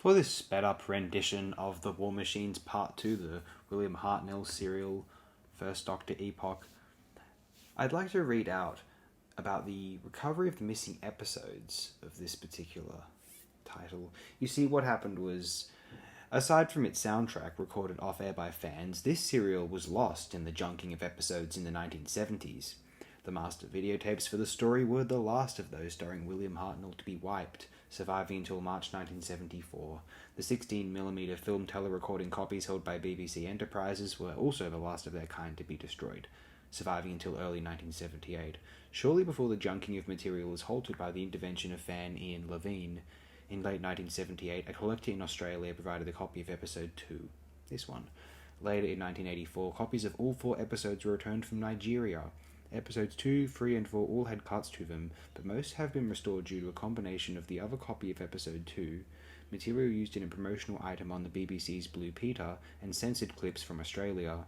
For this sped-up rendition of The War Machines Part 2, the William Hartnell serial First Doctor epoch, I'd like to read out about the recovery of the missing episodes of this particular title. You see, what happened was, aside from its soundtrack recorded off-air by fans, this serial was lost in the junking of episodes in the 1970s. The master videotapes for the story were the last of those starring William Hartnell to be wiped, surviving until March 1974. The 16mm film telerecording copies held by BBC Enterprises were also the last of their kind to be destroyed, surviving until early 1978, shortly before the junking of material was halted by the intervention of fan Ian Levine. In late 1978, a collector in Australia provided a copy of episode 2, this one. Later in 1984, copies of all 4 episodes were returned from Nigeria. Episodes 2, 3 and 4 all had cuts to them, but most have been restored due to a combination of the other copy of episode 2, material used in a promotional item on the BBC's Blue Peter, and censored clips from Australia.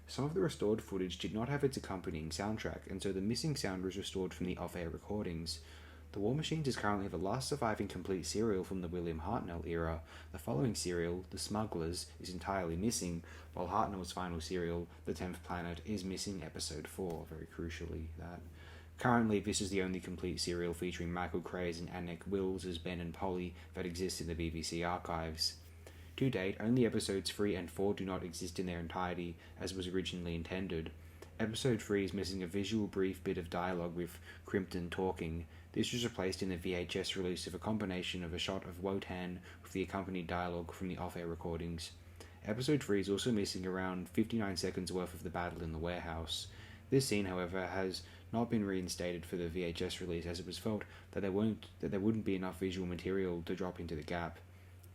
Some of the restored footage did not have its accompanying soundtrack, and so the missing sound was restored from the off-air recordings. The War Machines is currently the last surviving complete serial from the William Hartnell era. The following serial, The Smugglers, is entirely missing, while Hartnell's final serial, The 10th Planet, is missing episode 4, very crucially that. Currently, this is the only complete serial featuring Michael Craze and Anneke Wills as Ben and Polly that exists in the BBC archives. To date, only episodes 3 and 4 do not exist in their entirety, as was originally intended. Episode 3 is missing a visual brief bit of dialogue with Crimpton talking. This was replaced in the VHS release of a combination of a shot of Wotan with the accompanied dialogue from the off-air recordings. Episode 3 is also missing around 59 seconds worth of the battle in the warehouse. This scene, however, has not been reinstated for the VHS release, as it was felt that there wouldn't be enough visual material to drop into the gap.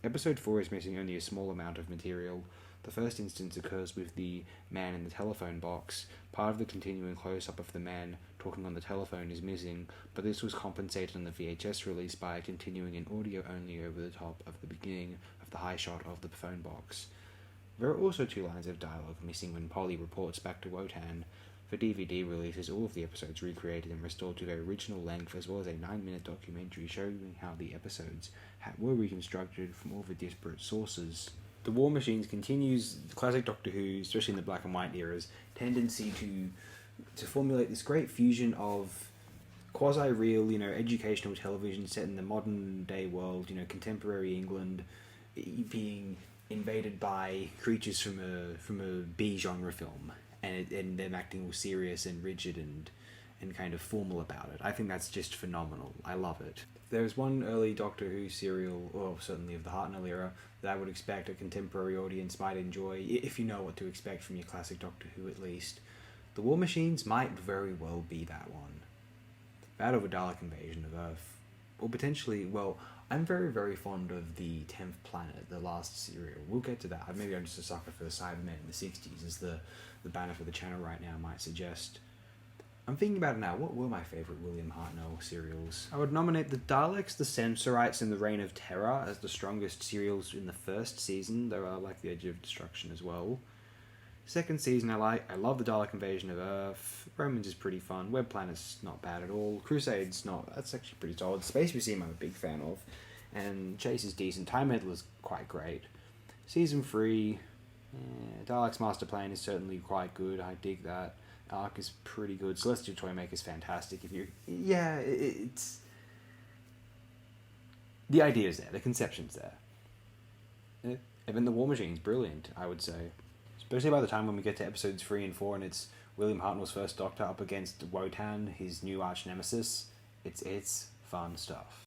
Episode 4 is missing only a small amount of material. The first instance occurs with the man in the telephone box. Part of the continuing close-up of the man talking on the telephone is missing, but this was compensated on the VHS release by continuing an audio only over the top of the beginning of the high shot of the phone box. There are also 2 lines of dialogue missing when Polly reports back to Wotan. For DVD releases, all of the episodes recreated and restored to their original length, as well as a 9-minute documentary showing how the episodes were reconstructed from all the disparate sources. The War Machines continues the classic Doctor Who, especially in the black and white era's, tendency to formulate this great fusion of quasi-real, educational television set in the modern day world, contemporary England, being invaded by creatures from a B genre film, and them acting all serious and rigid and kind of formal about it. I think that's just phenomenal. I love it. There's one early Doctor Who serial, or certainly of the Hartnell era, that I would expect a contemporary audience might enjoy, if you know what to expect from your classic Doctor Who at least. The War Machines might very well be that one. That or the Dalek Invasion of Earth. Or potentially, I'm very, very fond of the 10th Planet, the last serial. We'll get to that. Maybe I'm just a sucker for the Cybermen in the 60s, as the banner for the channel right now might suggest. I'm thinking about it now. What were my favourite William Hartnell serials? I would nominate the Daleks, the Censorites, and the Reign of Terror as the strongest serials in the first season, though I like the Edge of Destruction as well. Second season I love the Dalek Invasion of Earth. Romans is pretty fun. Web Planet's not bad at all. Crusade's that's actually pretty solid. Space Museum I'm a big fan of. And Chase is decent. Time Meddler's quite great. Season 3, Dalek's Master Plan is certainly quite good. I dig that. Arc is pretty good. Celestial Toymaker's fantastic. It's the idea's there, the conception's there. Even the War Machine's brilliant, I would say. Especially by the time when we get to episodes 3 and 4 and it's William Hartnell's first Doctor up against Wotan, his new arch nemesis. It's fun stuff.